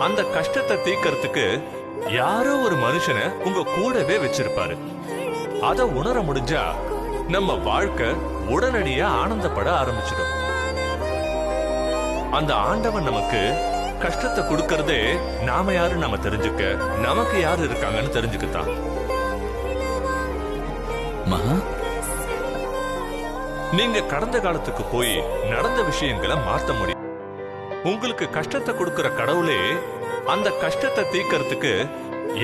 அந்த கஷ்டத்தை தீக்கிறதுக்கு யாரோ ஒரு மனுஷனை உங்க கூடவே வச்சிருப்பாரு. அத உணர முடிஞ்சா நம்ம வாழ்க்கை உடனடியா ஆனந்தப்பட ஆரம்பிச்சிடும். அந்த ஆண்டவன் நமக்கு கஷ்டத்தை கொடுக்கறதே நாம யாரு நாம தெரிஞ்சுக்க, நமக்கு யாரு இருக்காங்கன்னு தெரிஞ்சுக்கத்தான். நீங்க கடந்த காலத்துக்கு போய் நடந்த விஷயங்களை மாத்த முடியும். உங்களுக்கு கஷ்டத்தை கொடுக்கிற கடவுளே அந்த கஷ்டத்தை தீக்கிறதுக்கு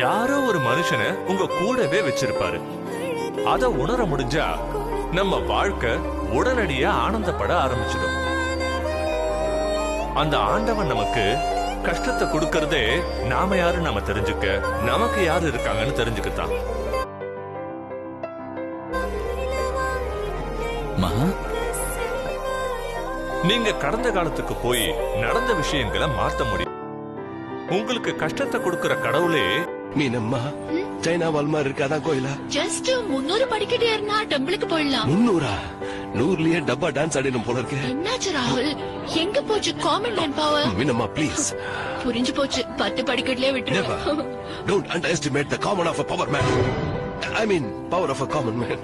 யாரோ ஒரு மனுஷனை உங்க கூடவே வச்சிருப்பாரு. அத உணர முடிஞ்சா நம்ம வாழ்க்கை உடனடியா ஆனந்தப்பட ஆரம்பிச்சிடும். அந்த ஆண்டவன் நமக்கு கஷ்டத்தை கொடுக்கறதே நாம யாரு நாம தெரிஞ்சுக்க, நமக்கு யாரு இருக்காங்கன்னு தெரிஞ்சுக்கத்தான். நீங்க கடந்த காலத்துக்கு போய் நடந்த விஷயங்களை மாத்த முடியும். உங்களுக்கு கஷ்டத்தை கொடுக்கிற கடவுளே மீனம்மா சைனா வால்மார் இருக்காதான் கோயிலா? ஜஸ்ட் 300 படிக்கட்டு ஏறினா டெம்பிளுக்கு போயிடலாம். 300? 100லயே டப்பா டான்ஸ் ஆடிடும் போல இருக்கு. என்னாச்சு ராகுல், எங்க போச்சு common man power? Meenamma please. புரிஞ்சு போச்சு, 10 படிக்கட்டுலயே விட்டுரு. Don't underestimate the common of a power man. I mean power of a common man.